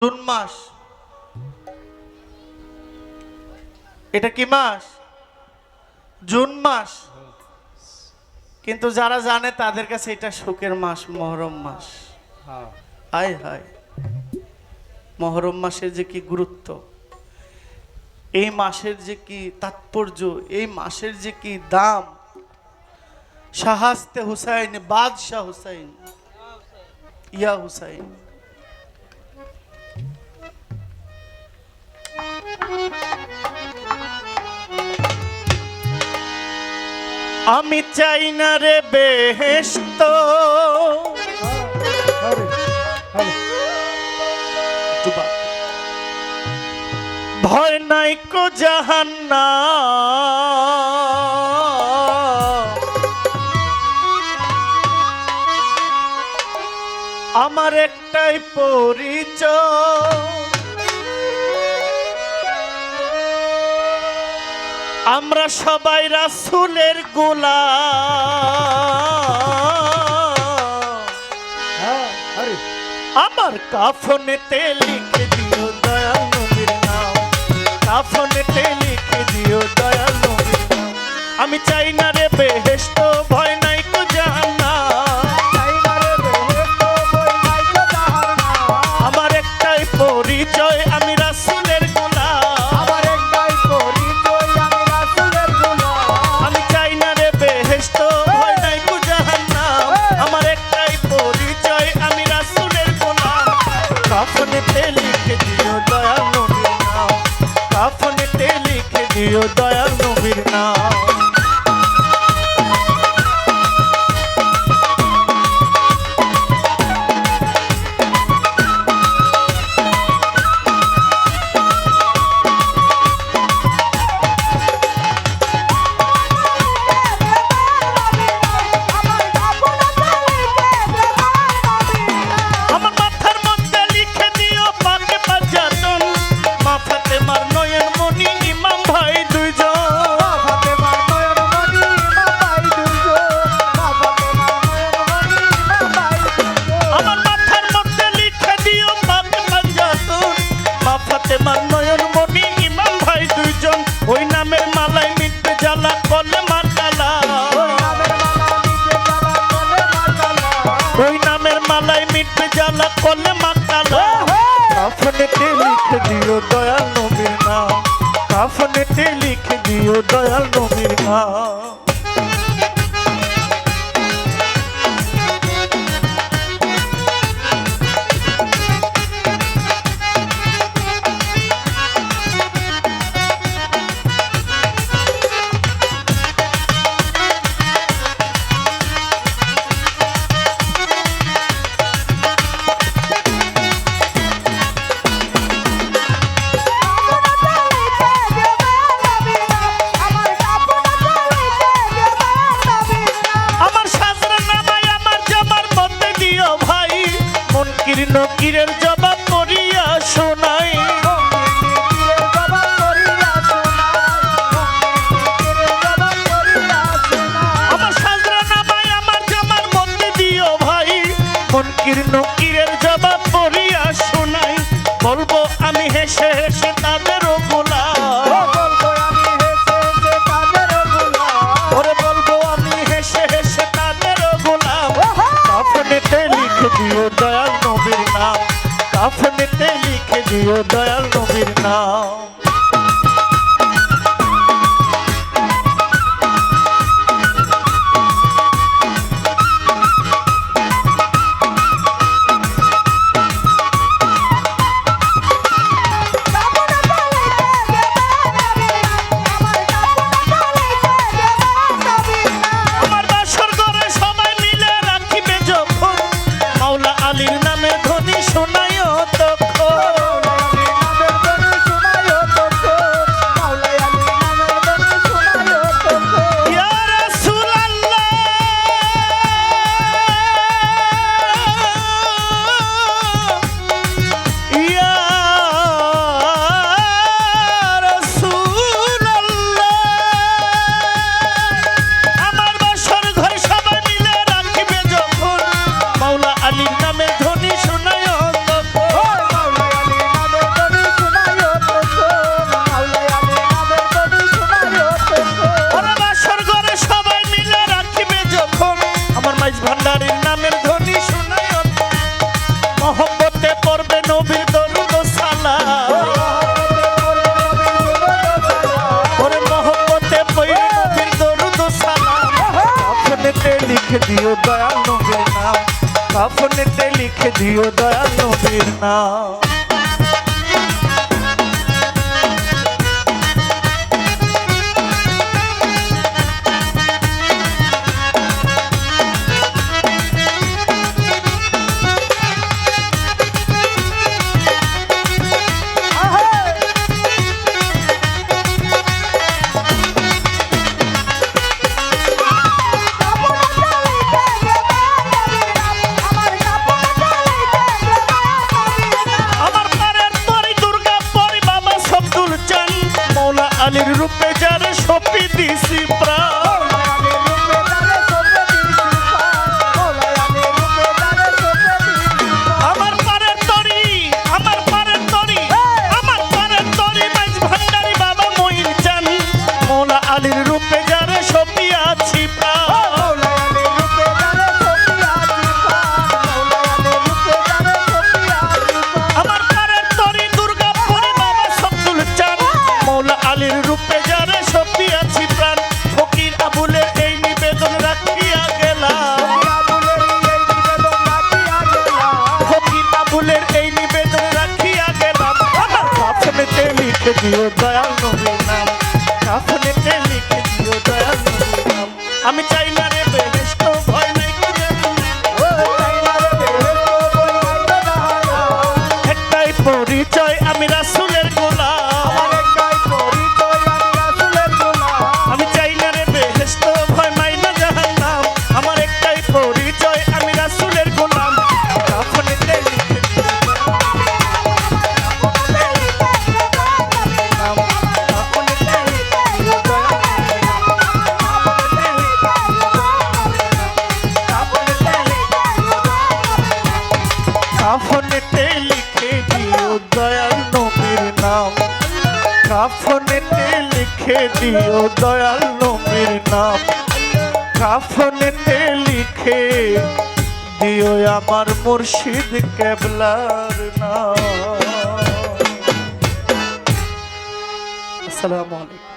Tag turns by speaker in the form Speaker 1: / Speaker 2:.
Speaker 1: June মাস, এটা কি মাস? June মাস। কিন্তু যারা জানে তাদের কাছে এটা শোকের মাস, মহরম মাস। হায় হায়, মহরম মাসের যে কি গুরুত্ব, এই মাসের যে কি তাৎপর্য, এই মাসের যে কি দাম। শাহাস্তে হুসাইন, বাদশাহ হুসাইন, ইয়া হুসাইন। আমি চাই না রে বেহেশত, ভয় নাই কো জাহান্নাম। আমার একটাই পরিচয়, আমরা সবাই রাসূলের গোলাম। আমার কাফনেতে লিখে দিও দয়াল নবীর নাম, কাফনেতে লিখে দিও দয়াল নবীর নাম। আমি চাই না রে বেহেশত, ভয় নাই কো জাহান্নাম। আমার একটাই পরিচয়, আমি রাসূলের গোলাম। আমি চাই না রে বেহেশত, ভয় নাই কো জাহান্নাম। আমার একটাই পরিচয়, আমি রাসূলের গোলাম। কাফনেতে লিখে দিও দয়াল নবীর নাম, কাফনেতে লিখে দিও দয়াল নবীর নাম। ওই নামের মালাই মিটবে জ্বালা, করলে মার কালা। ওই নামের মালাই মিটবে জ্বালা, করলে মার কালা। কাফনেতে লিখে দিও দয়াল নবীর নাম, কাফনেতে লিখে দিও দয়াল নবীর নাম। নকিরের জবাব করিয়া শোনাই, আমার সাজরা নামায় আমার জামার মধ্যে দিও ভাই। মনকির নকিরের জবাব করিয়া শোনাই, বলবো আমি হেসে হেসে তাদেরও গোলাম। ওরে বলবো আমি হেসে হেসে তাদেরও গোলাম। কাফনেতে লিখে দিও দয়াল নবীর নাম, কাফনেতে লিখে দিও দয়াল নবীর নাম। আমার বাসর ঘরে সবাই মিলে রাখিবে যখন, মাওলা আলীর নামে ধ্বনি শোনাইও তখন। কাফনেতে লিখে দিও দয়াল নবীর নাম। আলীর রূপে যারে সপি দিছি প্রাণ, আমার পারের তরি, আমার পারের তরি, আমার পারের তরি মাইজ ভান্ডারি বাবা মইন চান, মৌলা আলীর রূপে যারে সপি আছি প্রাণ, আমার পারের তরি দুর্গা পরি বাবা সব্দুল চান, মৌলা আলীর রূপে যারে সপি আছি প্রাণ। ফকির আবুলের এই নিবেদন রাখিয়া গেলাম, ফকির আবুলের এই নিবেদন রাখিয়া গেলাম। আমার কাফনেতে লিখে দিও দয়াল নবীর নাম, কাফনেতে লিখে দিও দয়াল নবীর নাম। আমি চাই না রে বেহেশত ভয় নাই একটাই পরিচয় আমি রাসূলের গোলাম, আমি চাই না রে বেহেশত ভয় নাই না জাহান্নাম, আমার একটাই পরিচয় আমি রাসূলের গোলাম। কাফনেতে লিখে দিও কাফনেতে লিখে দিও দয়াল নবীর নাম, কাফনেতে লিখে দিও দয়াল নবীর নাম, কাফনেতে লিখে দিও আমার মুর্শিদ কেবলার নাম। আসসালামু আলাইকুম।